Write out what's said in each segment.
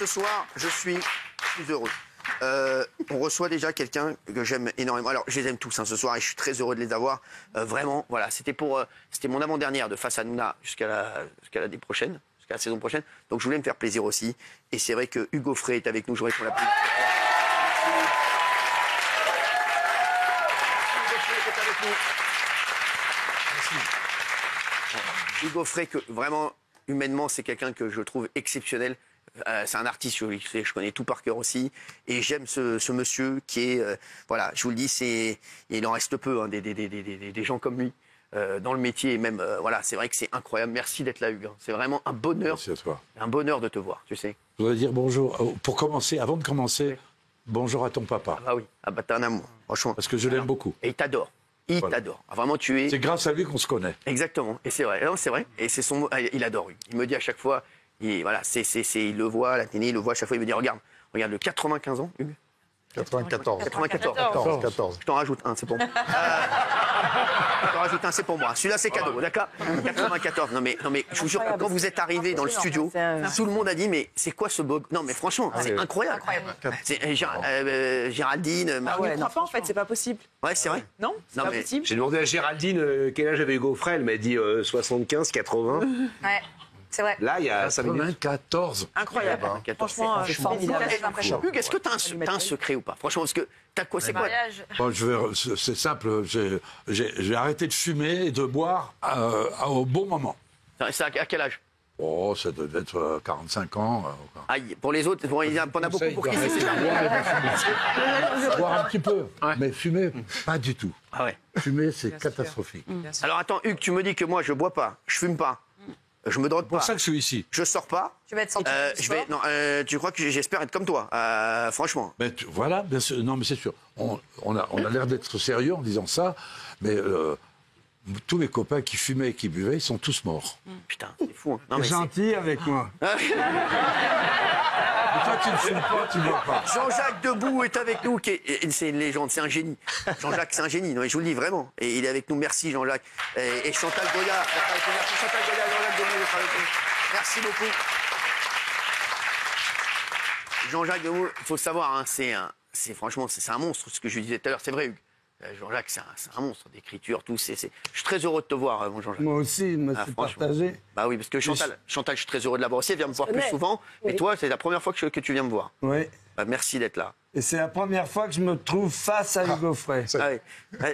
ce soir, je suis heureux. On reçoit déjà quelqu'un que j'aime énormément. Alors, je les aime tous ce soir et je suis très heureux de les avoir. Vraiment, voilà, c'était mon avant-dernière de Face à Nouna jusqu'à l'année prochaine, jusqu'à la saison prochaine. Donc, je voulais me faire plaisir aussi. Et c'est vrai que Hugo Frey est avec nous. J'aurais qu'on l'applaudisse. Hugo Frey, que vraiment, humainement, c'est quelqu'un que je trouve exceptionnel. C'est un artiste, je connais tout par cœur aussi. Et j'aime ce monsieur qui est... voilà, je vous le dis, il en reste peu, hein, des gens comme lui dans le métier. Et même, voilà, c'est vrai que c'est incroyable. Merci d'être là, Hugues. C'est vraiment un bonheur. Merci à toi. Un bonheur de te voir, tu sais. Je voudrais dire bonjour. Pour commencer, avant de commencer, oui. Bonjour à ton papa. Ah bah oui, ah bah t'es un amour, franchement. Parce que je l'aime beaucoup. Et il t'adore. Il t'adore. Ah, vraiment, tu es... C'est grâce à lui qu'on se connaît. Exactement. Et c'est vrai. Non, c'est vrai. Et c'est son... Il adore, Hugues. Il me dit à chaque fois... Voilà, il le voit à la télé, il le voit à chaque fois, il me dit regarde le 95 ans, Hugues. 94. 94. Je t'en rajoute un, c'est pour moi. Je t'en rajoute un, c'est pour moi. Celui-là, c'est cadeau, d'accord 94. Non mais, je vous jure que quand vous êtes arrivé dans le studio, tout le monde a dit mais c'est quoi ce beau... Non mais franchement, c'est incroyable. C'est Géraldine... On ne croit pas en fait, c'est pas possible. Ouais, c'est vrai. Non, c'est pas possible. J'ai demandé à Géraldine quel âge avait Hugo Frey, elle m'a dit 75, 80. Ouais. C'est vrai. Là, il y a 5 minutes. 14. Incroyable. Franchement, c'est formidable. Hugues, est-ce que tu as un secret ou pas? Franchement, parce que t'as quoi? C'est quoi? Bon, c'est simple. J'ai arrêté de fumer et de boire au bon moment. C'est à quel âge? Oh, ça doit être 45 ans. Aïe, pour les autres, il y en a beaucoup pour qui c'est ça. Boire un petit peu, mais fumer, pas du tout. Ah ouais. Fumer, c'est catastrophique. Alors attends, Hugues, tu me dis que moi, je bois pas, je fume pas. Je me drogue pas. C'est pour ça que je suis ici. Je sors pas. Tu vas être sorti. Tu crois que j'espère être comme toi, franchement. Mais voilà, bien sûr. Non, mais c'est sûr. On a l'air d'être sérieux en disant ça, mais tous mes copains qui fumaient et qui buvaient, ils sont tous morts. Putain, c'est fou. Hein. T'es gentil avec moi. Et toi, tu ne fumes pas, tu ne bois pas. Jean-Jacques Debout est avec nous, c'est une légende, c'est un génie. Jean-Jacques, c'est un génie, non, je vous le dis vraiment. Et il est avec nous, merci Jean-Jacques. Et Chantal Goya, merci Chantal Goya, Jean-Jacques Debout d'être avec nous. Merci beaucoup. Jean-Jacques Debout, il faut le savoir, hein, franchement, c'est un monstre, ce que je disais tout à l'heure, c'est vrai, Hugues. Jean-Jacques, c'est un monstre d'écriture, tout. Je suis très heureux de te voir, mon Jean-Jacques. Moi aussi, c'est partagé. Bah oui, parce que Chantal, je suis très heureux de la voir aussi. Elle vient me voir plus souvent. Oui. Et toi, c'est la première fois que tu viens me voir. Oui. Bah, merci d'être là. Et c'est la première fois que je me trouve face à Hugo Frey. Ah, oui.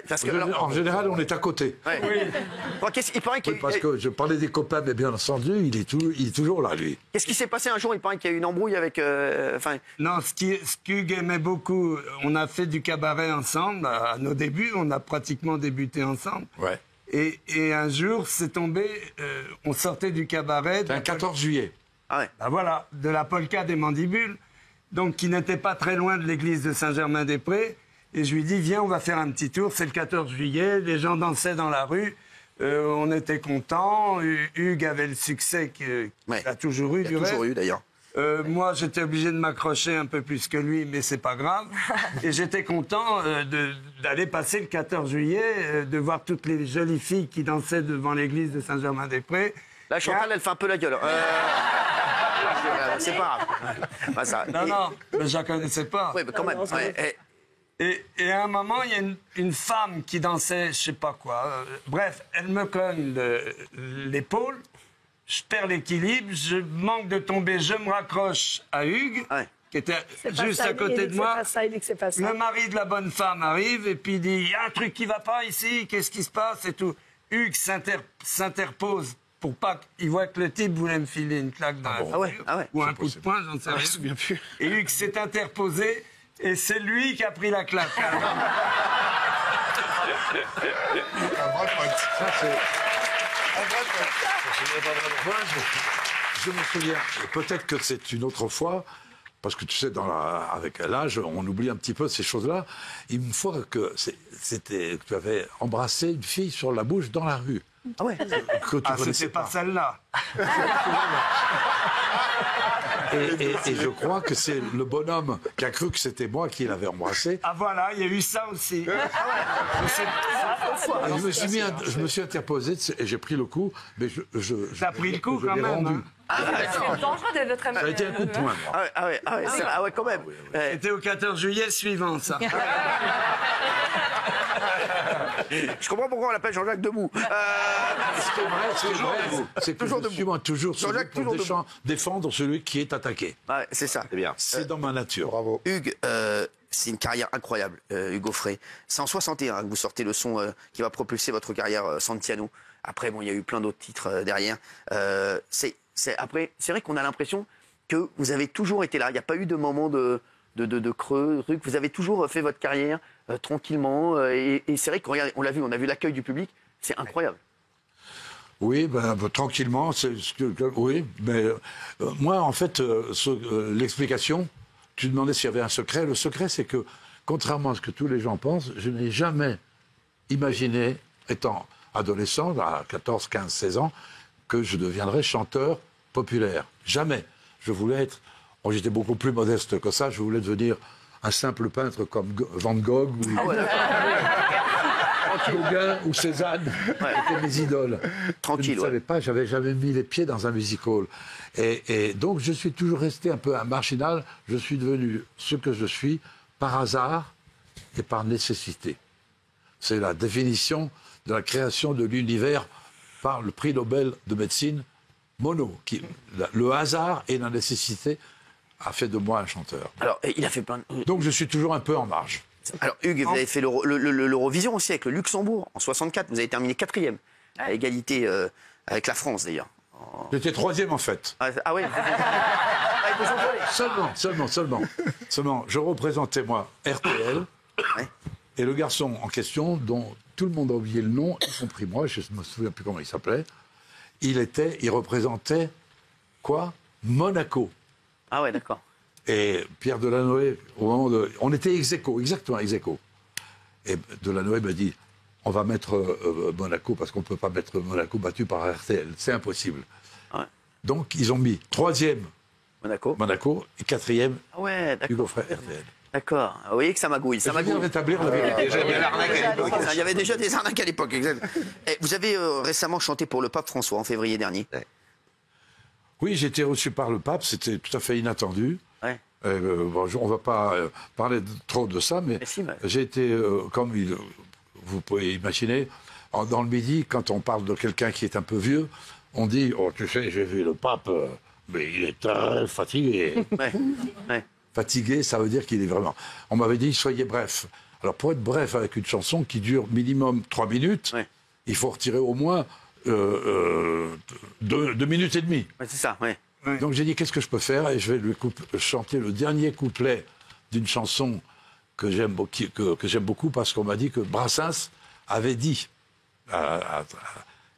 Parce que, en général, on est à côté. Ouais. Oui. Il paraît oui, parce que je parlais des copains, mais bien entendu, il est toujours là, lui. Qu'est-ce qui s'est passé un jour? Il paraît qu'il y a eu une embrouille avec... Non, ce qu'Hugues aimait beaucoup, on a fait du cabaret ensemble. À nos débuts, on a pratiquement débuté ensemble. Ouais. Et un jour, c'est tombé, on sortait du cabaret... C'est un 14 juillet. Ah ouais. Ben voilà, de la polka des Mandibules, donc qui n'était pas très loin de l'église de Saint-Germain-des-Prés. Et je lui dis, viens, on va faire un petit tour. C'est le 14 juillet, les gens dansaient dans la rue. On était contents. Hugues avait le succès qu'il a toujours eu, du reste. Toujours eu, d'ailleurs. Moi, j'étais obligé de m'accrocher un peu plus que lui, mais c'est pas grave. Et j'étais content d'aller passer le 14 juillet, de voir toutes les jolies filles qui dansaient devant l'église de Saint-Germain-des-Prés. Là, Chantal, elle fait un peu la gueule. C'est pas grave. Pas ça. Non, mais je la connaissais pas. Oui, mais quand même. Et à un moment, il y a une femme qui dansait, je sais pas quoi. Bref, elle me cogne l'épaule. Je perds l'équilibre, je manque de tomber, je me raccroche à Hugues, qui était juste à côté de moi. Le mari de la bonne femme arrive et puis il dit, il y a un truc qui va pas ici, qu'est-ce qui se passe et tout. Hugues s'interpose pour pas qu'il voit que le type voulait me filer une claque dans la figure, ou un coup de poing, j'en sais rien. Je me souviens plus. Et Hugues s'est interposé et c'est lui qui a pris la claque. Un vrai pote. Ça, c'est... Moi, je me souviens, peut-être que c'est une autre fois, parce que tu sais, avec l'âge, on oublie un petit peu ces choses-là. Une fois que tu avais embrassé une fille sur la bouche dans la rue. Ah ouais. C'était pas celle-là. Et je crois que c'est le bonhomme qui a cru que c'était moi qui l'avais embrassé. Ah voilà, il y a eu ça aussi. Et je me suis interposé et j'ai pris le coup, mais T'as pris le coup je quand l'ai même, rendu. hein. C'est dangereux de votre Ça a été un coup de poing, moi. Ah ouais, quand même. C'était au 14 juillet suivant, ça. Je comprends pourquoi on l'appelle Jean-Jacques Debout. C'est que Toujours je suis moi toujours celui Jean-Jacques, pour toujours défendre celui qui est attaqué. Ouais, c'est ça. C'est bien. C'est dans ma nature. Bravo. Hugues, c'est une carrière incroyable, Hugo Frey. C'est en 61 que vous sortez le son qui va propulser votre carrière Santiano. Après, bon, il y a eu plein d'autres titres derrière. Après, c'est vrai qu'on a l'impression que vous avez toujours été là. Il n'y a pas eu de moment de creux, truc. Vous avez toujours fait votre carrière tranquillement. Et c'est vrai qu'on l'a vu, on a vu l'accueil du public. C'est incroyable. Oui, tranquillement, oui, mais moi, en fait, l'explication, tu demandais s'il y avait un secret. Le secret, c'est que, contrairement à ce que tous les gens pensent, je n'ai jamais imaginé, étant adolescent, à 14, 15, 16 ans, que je deviendrais chanteur populaire. Jamais. Je voulais être... Oh, j'étais beaucoup plus modeste que ça. Je voulais devenir un simple peintre comme Van Gogh ou Gauguin ou Cézanne. C'était mes idoles. Tranquille, Je ne savais pas, j'avais jamais mis les pieds dans un music hall. Et donc, je suis toujours resté un peu un marginal. Je suis devenu ce que je suis par hasard et par nécessité. C'est la définition de la création de l'univers par le prix Nobel de médecine Monod. Le hasard et la nécessité a fait de moi un chanteur. Alors, il a fait plein de... Donc, je suis toujours un peu en marge. Alors, Hugues, vous avez fait l'Eurovision aussi avec le Luxembourg en 64. Vous avez terminé 4e, à égalité avec la France d'ailleurs. J'étais 3e en fait. Ah ouais. Seulement, je représentais moi RTL Ouais. et le garçon en question, dont tout le monde a oublié le nom, y compris moi, je ne me souviens plus comment il s'appelait, il représentait quoi? Monaco. Ah ouais, d'accord. Et Pierre Delanoë, au moment de... On était ex-aequo, exactement ex-aequo. Et Delanoë m'a dit, on va mettre Monaco, parce qu'on ne peut pas mettre Monaco battu par RTL. C'est impossible. Ouais. Donc, ils ont mis 3e Monaco. et 4e Ah ouais, d'accord. Hugo Frey RTL. D'accord. Vous voyez que ça magouille. Ça Je viens magouille. rétablir la vérité. Déjà, il y a l'arnaque à l'époque. Il y avait déjà des arnaques à l'époque, exact. Et vous avez récemment chanté pour le pape François en février dernier. Oui, j'ai été reçu par le pape, c'était tout à fait inattendu. Ouais. On ne va pas parler trop de ça, mais si, mais- j'ai été, comme vous pouvez imaginer, dans le Midi, quand on parle de quelqu'un qui est un peu vieux, on dit, oh, tu sais, j'ai vu le pape, mais il est très fatigué. Ouais. Ouais. Fatigué, ça veut dire qu'il est vraiment... On m'avait dit, soyez bref. Alors, pour être bref avec une chanson qui dure minimum 3 minutes, Ouais. il faut retirer au moins 2 minutes et demie. Ouais, c'est ça, ouais. Donc j'ai dit, qu'est-ce que je peux faire? Et je vais lui chanter le dernier couplet d'une chanson que j'aime beaucoup parce qu'on m'a dit que Brassens avait dit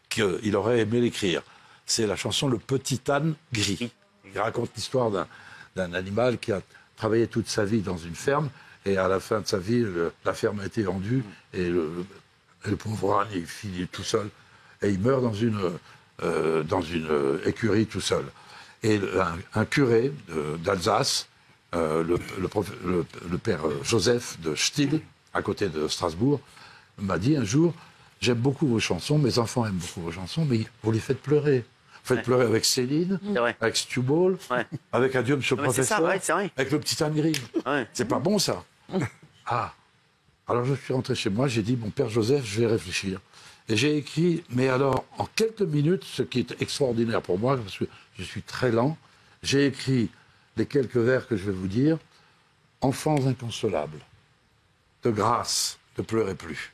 qu'il aurait aimé l'écrire. C'est la chanson Le Petit âne gris. Il raconte l'histoire d'un animal qui a travaillé toute sa vie dans une ferme et à la fin de sa vie, la ferme a été vendue et le pauvre âne, il finit tout seul et il meurt dans une écurie tout seul. Et un curé d'Alsace, le père Joseph de Still, à côté de Strasbourg, m'a dit un jour, j'aime beaucoup vos chansons, mes enfants aiment beaucoup vos chansons, mais vous les faites pleurer. Vous faites pleurer avec Céline, C'est vrai. avec Stu Ball, Ouais. avec Adieu Monsieur le Ouais, c'est ça, Professeur, ouais, c'est vrai. avec le petit âne gris. Ouais. C'est pas bon ça. Ah. Alors je suis rentré chez moi, j'ai dit, mon père Joseph, je vais réfléchir. Et j'ai écrit, mais alors, en quelques minutes, ce qui est extraordinaire pour moi, parce que je suis très lent, j'ai écrit les quelques vers que je vais vous dire. Enfants inconsolables, de grâce, ne pleurez plus.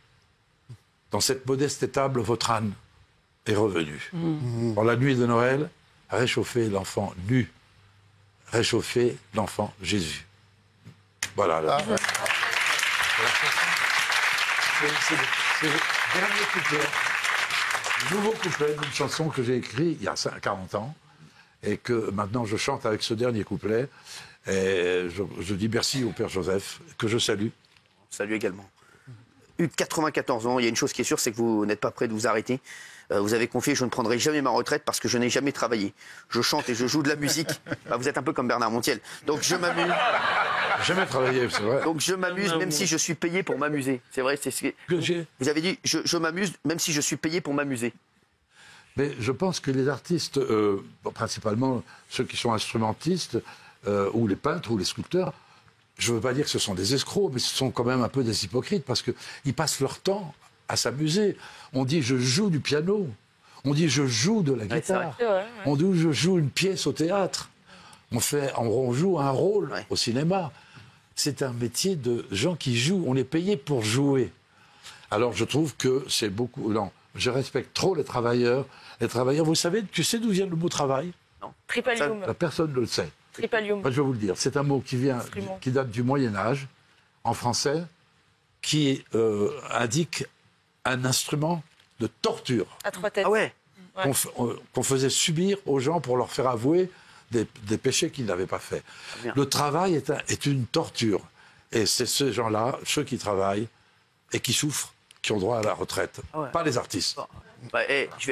Dans cette modeste étable, votre âne est revenu. Dans la nuit de Noël, réchauffez l'enfant nu, réchauffez l'enfant Jésus. Voilà. C'est le dernier couplet, le nouveau couplet d'une chanson que j'ai écrite il y a 40 ans et que maintenant je chante avec ce dernier couplet. Et je dis merci au Père Joseph, que je salue. Salut également. Hugues, 94 ans, il y a une chose qui est sûre, c'est que vous n'êtes pas prêt de vous arrêter. Vous avez confié, je ne prendrai jamais ma retraite parce que je n'ai jamais travaillé. Je chante et je joue de la musique. Bah, vous êtes un peu comme Bernard Montiel. Donc je m'amuse. Jamais travaillé, c'est vrai. Donc je m'amuse même si je suis payé pour m'amuser. C'est vrai, c'est ce que... Vous avez dit, je m'amuse même si je suis payé pour m'amuser. Mais je pense que les artistes, principalement ceux qui sont instrumentistes, ou les peintres ou les sculpteurs, je ne veux pas dire que ce sont des escrocs, mais ce sont quand même un peu des hypocrites parce qu'ils passent leur temps à s'amuser. On dit je joue du piano, on dit je joue de la guitare, on dit je joue une pièce au théâtre, on joue un rôle au cinéma. C'est un métier de gens qui jouent, on est payé pour jouer. Alors je trouve que c'est beaucoup... Non, je respecte trop les travailleurs. Les travailleurs, vous savez, tu sais d'où vient le mot travail? Non. Tripalium. La personne ne le sait. Tripalium. Moi, je vais vous le dire. C'est un mot qui date du Moyen-Âge, en français, qui indique un instrument de torture À 3 têtes. Ah ouais. qu'on faisait subir aux gens pour leur faire avouer des péchés qu'ils n'avaient pas faits. Bien. Le travail est une torture. Et c'est ces gens-là, ceux qui travaillent et qui souffrent, qui ont droit à la retraite. Ah ouais. Pas les artistes. Bon. Bah,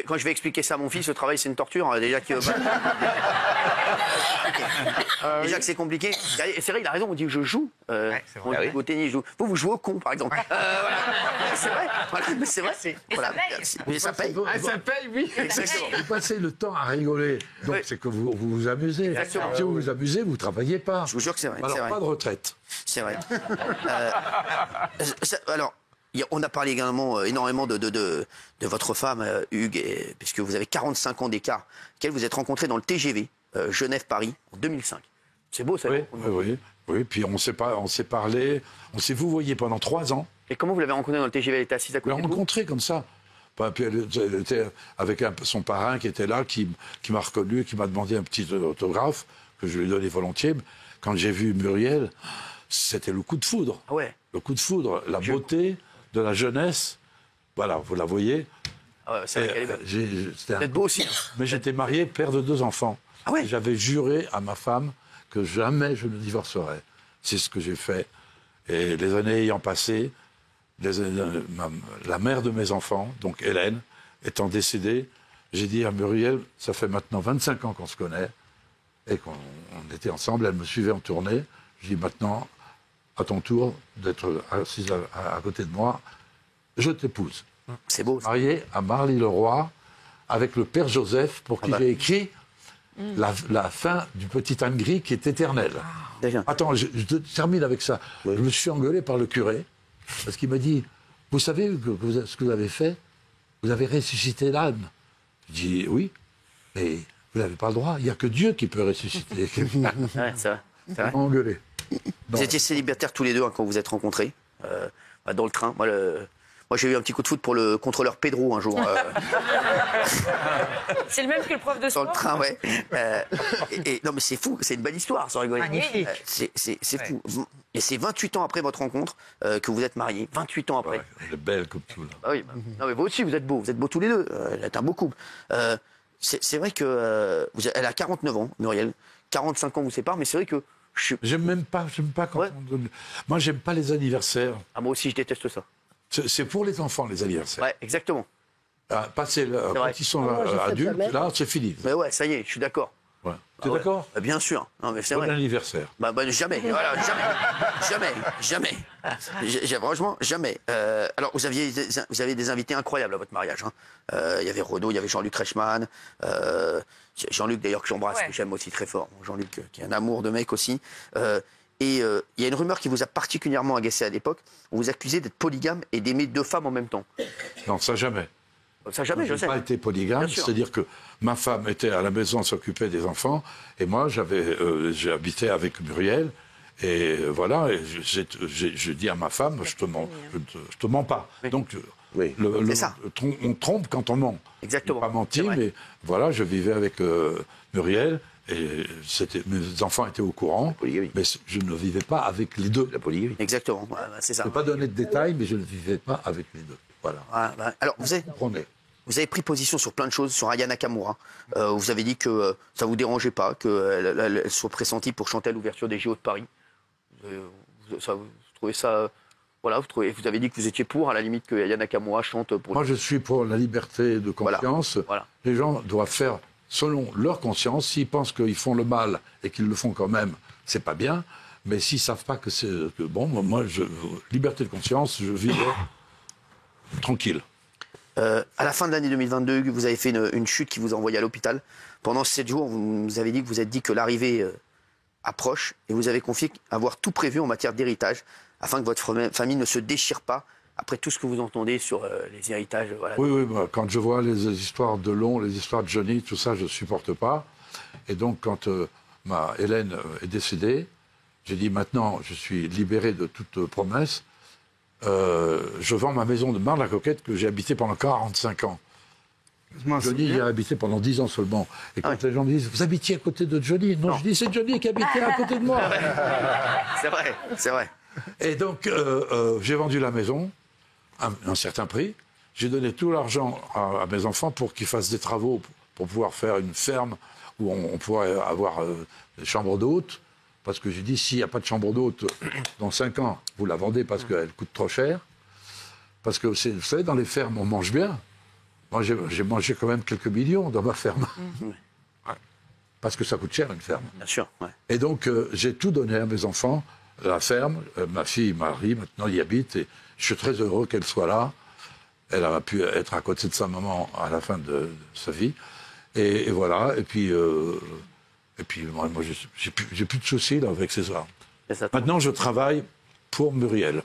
quand je vais expliquer ça à mon fils, le travail c'est une torture. Hein, déjà que déjà que c'est compliqué. C'est vrai, il a raison. On dit je joue. On dit au tennis, je joue. Vous jouez au con, par exemple. Voilà. C'est vrai. Voilà, mais c'est vrai. Voilà. Mais ça paye. Ça paye, oui. Exactement. Vous passez le temps à rigoler. Donc c'est que vous vous amusez. Exactement. Si vous vous amusez, vous ne travaillez pas. Je vous jure que c'est vrai. Alors c'est vrai. pas de retraite. C'est vrai. Alors, on a parlé également énormément de votre femme, Hugues, puisque vous avez 45 ans d'écart, qu'elle vous êtes rencontré dans le TGV Genève-Paris en 2005. C'est beau ça. Oui. Puis on s'est parlé, on s'est vouvoyé pendant 3 ans. Et comment vous l'avez rencontrée dans le TGV? Elle était assise à On l'a côté de vous? rencontré comme ça. Puis elle était avec son parrain qui était là, qui m'a reconnu, qui m'a demandé un petit autographe que je lui ai donné volontiers. Quand j'ai vu Muriel, c'était le coup de foudre. Ah ouais. Le coup de foudre, la beauté de la jeunesse. Voilà, vous la voyez. Ah ouais, c'est vrai qu'elle est belle. C'était Vous êtes beau aussi. Mais j'étais marié, père de 2 enfants. Ah ouais. Et j'avais juré à ma femme que jamais je ne divorcerais. C'est ce que j'ai fait. Et les années ayant passé, la mère de mes enfants, donc Hélène, étant décédée, j'ai dit à Muriel, ça fait maintenant 25 ans qu'on se connaît, et qu'on était ensemble, elle me suivait en tournée. Je dis maintenant, à ton tour d'être assise à côté de moi, je t'épouse. C'est beau. Ça. Marié à Marly Leroy, avec le père Joseph, pour qui j'ai écrit la fin du petit âne gris qui est éternelle. Déjà. Attends, je termine avec ça. Je me suis engueulé par le curé, parce qu'il m'a dit, vous savez ce que vous avez fait? Vous avez ressuscité l'âne. Je dis, oui, mais vous n'avez pas le droit. Il n'y a que Dieu qui peut ressusciter. Ouais, c'est vrai. C'est vrai. Il m'a engueulé. Vous étiez célibataires tous les deux quand vous êtes rencontrés dans le train. Moi, j'ai eu un petit coup de foot pour le contrôleur Pedro un jour. C'est le même que le prof de Dans sport. le train, ouais. Non, mais c'est fou, c'est une belle histoire, sans rigoler. Magnifique. C'est fou. Et c'est 28 ans après votre rencontre que vous êtes mariés. 28 ans après. Ouais, elle est belle comme tout, là. Ah oui, non, mais vous aussi, vous êtes beaux tous les deux. Elle est un beau couple. C'est vrai que elle a 49 ans, Muriel. 45 ans vous séparent, mais c'est vrai que J'aime pas quand Ouais. on donne... Moi, j'aime pas les anniversaires. Ah, moi aussi, je déteste ça. C'est pour les enfants, les anniversaires. Ouais, exactement. Passer vrai. quand ils sont Moi, je fête adultes, jamais. là, c'est fini. Mais ouais, ça y est, je suis d'accord. Ouais. T'es Ah ouais. d'accord? Bien sûr. Non, mais c'est Bon vrai. anniversaire. Bah, jamais, voilà, jamais. Franchement, jamais. Alors, vous avez des invités incroyables à votre mariage. Hein. Il y avait Renaud, il y avait Jean-Luc Reichmann, Jean-Luc d'ailleurs que j'embrasse, Ouais. que j'aime aussi très fort. Jean-Luc qui est un amour de mec aussi. Et il y a une rumeur qui vous a particulièrement agacé à l'époque. On vous accusait d'être polygame et d'aimer 2 femmes en même temps. Non, ça jamais. Ça jamais, je J'ai sais. pas été polygame, Bien sûr. c'est-à-dire que ma femme était à la maison, s'occupait des enfants, et moi, j'ai habité avec Muriel, et voilà, et je dis à ma femme, je te mens pas. Oui. Donc, Oui. C'est ça. on trompe quand on ment. Exactement. Je n'ai pas menti, C'est vrai. mais voilà, je vivais avec Muriel, et mes enfants étaient au courant, polygamie. mais je ne vivais pas avec les deux. La polygamie. Exactement. Ouais, c'est ça. Je ne vais pas donner de détails, mais je ne vivais pas avec les deux. Voilà. Alors, vous avez pris position sur plein de choses, sur Aya Nakamura. Vous avez dit que ça vous dérangeait pas, qu'elle soit pressentie pour chanter à l'ouverture des JO de Paris. Vous trouvez ça Voilà, vous avez dit que vous étiez pour, à la limite, que Aya Nakamura chante pour... Moi, je suis pour la liberté de conscience. Voilà. Les gens doivent faire selon leur conscience. S'ils pensent qu'ils font le mal et qu'ils le font quand même, c'est pas bien. Mais s'ils savent pas que c'est... Bon, moi, liberté de conscience, je vivrai tranquille. À la fin de l'année 2022, vous avez fait une chute qui vous a envoyé à l'hôpital. Pendant 7 jours, vous nous avez dit que vous êtes dit que l'arrivée approche et vous avez confié avoir tout prévu en matière d'héritage afin que votre famille ne se déchire pas après tout ce que vous entendez sur les héritages. Voilà. Oui, bah, quand je vois les histoires de Long, les histoires de Johnny, tout ça, je ne supporte pas. Et donc, quand ma Hélène est décédée, j'ai dit maintenant, je suis libéré de toute promesse. Je vends ma maison de Mar-la-Coquette que j'ai habitée pendant 45 ans. Johnny y a habité pendant 10 ans seulement. Et quand les gens me disent, vous habitiez à côté de Johnny? Non, je dis, c'est Johnny qui habitait à côté de moi. C'est vrai, c'est vrai. Et donc, j'ai vendu la maison à un certain prix. J'ai donné tout l'argent à mes enfants pour qu'ils fassent des travaux pour pouvoir faire une ferme où on pourrait avoir des chambres d'hôtes. Parce que j'ai dit, s'il n'y a pas de chambre d'hôte dans 5 ans, vous la vendez parce qu'elle coûte trop cher. Parce que, vous savez, dans les fermes, on mange bien. Moi, j'ai mangé quand même quelques millions dans ma ferme. Ouais. Parce que ça coûte cher, une ferme. Bien sûr, ouais. Et donc, j'ai tout donné à mes enfants, la ferme. Ma fille, Marie, maintenant, y habite. Et je suis très heureux qu'elle soit là. Elle a pu être à côté de sa maman à la fin de sa vie. Et voilà. Et puis moi j'ai plus de soucis là, avec ces arts. Maintenant, je travaille pour Muriel.